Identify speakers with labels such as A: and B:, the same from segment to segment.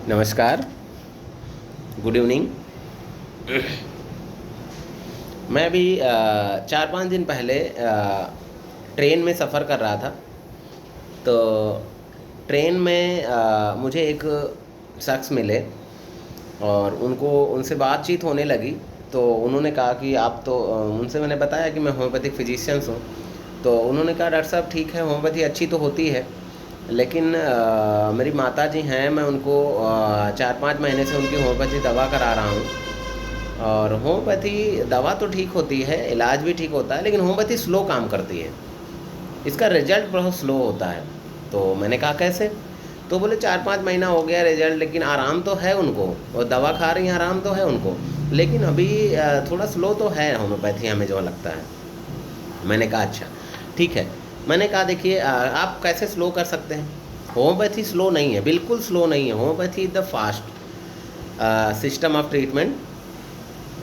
A: नमस्कार, good evening. मैं अभी 4-5 दिन पहले ट्रेन में सफ़र कर रहा था। तो ट्रेन में मुझे एक शख्स मिले और उनसे बातचीत होने लगी। तो उन्होंने कहा कि आप तो उनसे मैंने बताया कि मैं होम्योपैथिक फिजिशियंस हूँ। तो उन्होंने कहा, डॉक्टर साहब ठीक है, होम्योपैथी अच्छी तो होती है, लेकिन मेरी माता जी हैं, मैं उनको 4-5 महीने से उनकी होम्योपैथी दवा करा रहा हूँ। और होम्योपैथी दवा तो ठीक होती है, इलाज भी ठीक होता है, लेकिन होम्योपैथी स्लो काम करती है, इसका रिजल्ट बहुत स्लो होता है। तो मैंने कहा कैसे? तो बोले 4-5 महीना हो गया रिजल्ट, लेकिन आराम तो है उनको, और दवा खा रही हैं, आराम तो है उनको, लेकिन अभी थोड़ा स्लो तो है होम्योपैथी, हमें जो लगता है। मैंने कहा अच्छा ठीक है। मैंने कहा देखिए, आप कैसे स्लो कर सकते हैं? होम्योपैथी स्लो नहीं है, बिल्कुल स्लो नहीं है। Homeopathy is the fast system of treatment.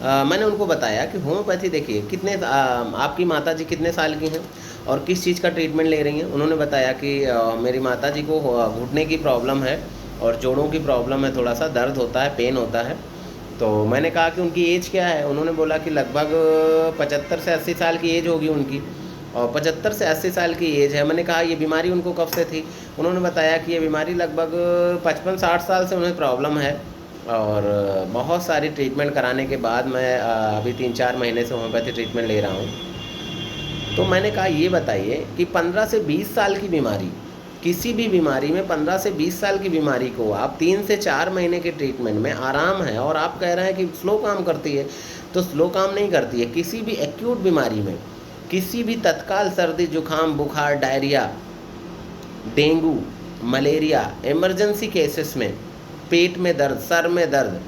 A: मैंने उनको बताया कि होम्योपैथी देखिए, आपकी माता जी कितने साल की हैं और किस चीज़ का ट्रीटमेंट ले रही हैं? उन्होंने बताया कि मेरी माता जी को घुटने की प्रॉब्लम है और जोड़ों की प्रॉब्लम है, थोड़ा सा दर्द होता है, पेन होता है। तो मैंने कहा कि उनकी एज क्या है? उन्होंने बोला कि लगभग 75 से 80 साल की एज होगी उनकी, और 75 से 80 साल की एज है। मैंने कहा ये बीमारी उनको कब से थी? उन्होंने बताया कि ये बीमारी लगभग 55-60 साल से उन्हें प्रॉब्लम है, और बहुत सारी ट्रीटमेंट कराने के बाद मैं अभी 3-4 महीने से होम्योपैथी ट्रीटमेंट ले रहा हूँ। तो मैंने कहा ये बताइए कि 15 से 20 साल की बीमारी, किसी भी बीमारी में 15 से 20 साल की बीमारी को आप 3 से 4 महीने के ट्रीटमेंट में आराम है, और आप कह रहे हैं कि स्लो काम करती है। तो स्लो काम नहीं करती है। किसी भी एक्यूट बीमारी में, किसी भी तत्काल सर्दी जुकाम बुखार diarrhoea dengue malaria emergency cases में, पेट में दर्द सर में दर्द,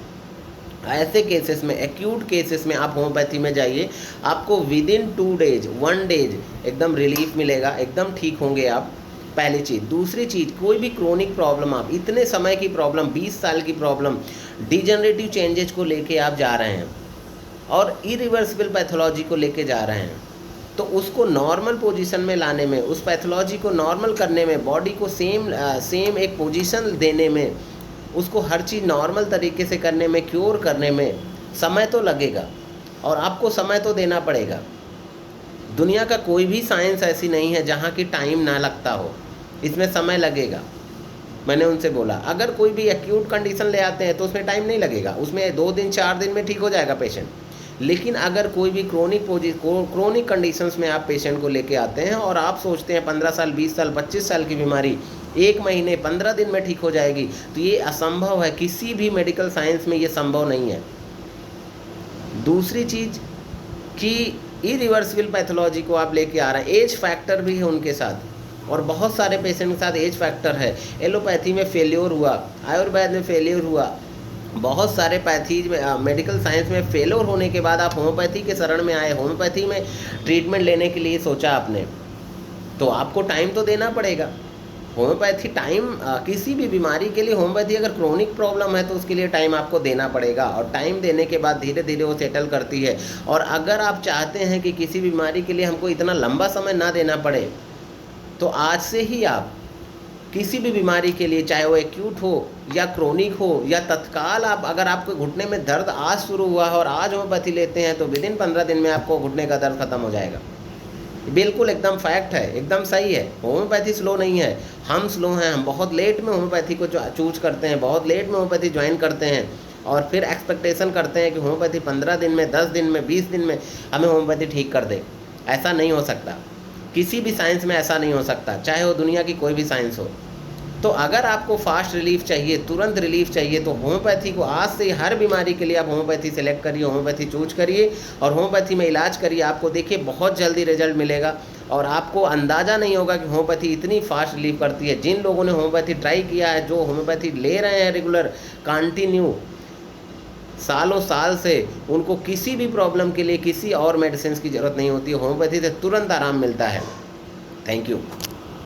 A: ऐसे केसेस में, एक्यूट केसेस में आप होम्योपैथी में जाइए, आपको विद इन 2 डेज 1 डेज एकदम रिलीफ मिलेगा, एकदम ठीक होंगे आप। पहली चीज़। दूसरी चीज़, कोई भी क्रोनिक प्रॉब्लम, आप इतने समय की प्रॉब्लम, 20 साल की प्रॉब्लम, डिजेनरेटिव चेंजेज को लेके आप जा रहे हैं और इरिवर्सिबल पैथोलॉजी को लेके जा रहे हैं, तो उसको नॉर्मल पोजीशन में लाने में, उस पैथोलॉजी को नॉर्मल करने में, बॉडी को सेम एक पोजीशन देने में, उसको हर चीज़ नॉर्मल तरीके से करने में, क्योर करने में समय तो लगेगा, और आपको समय तो देना पड़ेगा। दुनिया का कोई भी साइंस ऐसी नहीं है जहाँ की टाइम ना लगता हो, इसमें समय लगेगा। मैंने उनसे बोला अगर कोई भी एक्यूट कंडीशन ले आते हैं तो उसमें टाइम नहीं लगेगा, उसमें 2 दिन 4 दिन में ठीक हो जाएगा पेशेंट। लेकिन अगर कोई भी क्रोनिक कंडीशंस में आप पेशेंट को लेके आते हैं और आप सोचते हैं 15 साल 20 साल 25 साल की बीमारी 1 महीने 15 दिन में ठीक हो जाएगी, तो ये असंभव है। किसी भी मेडिकल साइंस में ये संभव नहीं है। दूसरी चीज़ कि इरिवर्सिबल पैथोलॉजी को आप लेके आ रहे हैं, एज फैक्टर भी है उनके साथ, और बहुत सारे पेशेंट के साथ एज फैक्टर है। एलोपैथी में फेल्योर हुआ, आयुर्वेद में फेल्योर हुआ, बहुत सारे पैथीज में, मेडिकल साइंस में फेलोर होने के बाद आप होम्योपैथी के शरण में आए, होम्योपैथी में ट्रीटमेंट लेने के लिए सोचा आपने, तो आपको टाइम तो देना पड़ेगा। होम्योपैथी टाइम, किसी भी बीमारी के लिए होम्योपैथी, अगर क्रोनिक प्रॉब्लम है तो उसके लिए टाइम आपको देना पड़ेगा, और टाइम देने के बाद धीरे धीरे वो सेटल करती है। और अगर आप चाहते हैं कि किसी बीमारी के लिए हमको इतना लंबा समय ना देना पड़े, तो आज से ही आप किसी भी बीमारी के लिए, चाहे वो एक्यूट हो या क्रोनिक हो या तत्काल, आप अगर आपके घुटने में दर्द आज शुरू हुआ है और आज होम्योपैथी लेते हैं तो विद इन 15 दिन में आपको घुटने का दर्द खत्म हो जाएगा। बिल्कुल एकदम फैक्ट है, एकदम सही है। होम्योपैथी स्लो नहीं है, हम स्लो हैं। हम बहुत लेट में होम्योपैथी को चूज करते हैं, बहुत लेट में होम्योपैथी ज्वाइन करते हैं, और फिर एक्सपेक्टेशन करते हैं कि होम्योपैथी 15 दिन में, 10 दिन में, 20 दिन में हमें होम्योपैथी ठीक कर दे। ऐसा नहीं हो सकता, किसी भी साइंस में ऐसा नहीं हो सकता, चाहे वो दुनिया की कोई भी साइंस हो। तो अगर आपको फास्ट रिलीफ चाहिए, तुरंत रिलीफ चाहिए, तो होम्योपैथी को आज से हर बीमारी के लिए आप होम्योपैथी सेलेक्ट करिए, होम्योपैथी चूज करिए और होम्योपैथी में इलाज करिए। आपको देखिए बहुत जल्दी रिजल्ट मिलेगा, और आपको अंदाज़ा नहीं होगा कि होम्योपैथी इतनी फास्ट रिलीफ करती है। जिन लोगों ने होम्योपैथी ट्राई किया है, जो होम्योपैथी ले रहे हैं रेगुलर कंटिन्यू सालों साल से, उनको किसी भी प्रॉब्लम के लिए किसी और मेडिसिन की ज़रूरत नहीं होती है, होम्योपैथी से तुरंत आराम मिलता है। Thank you.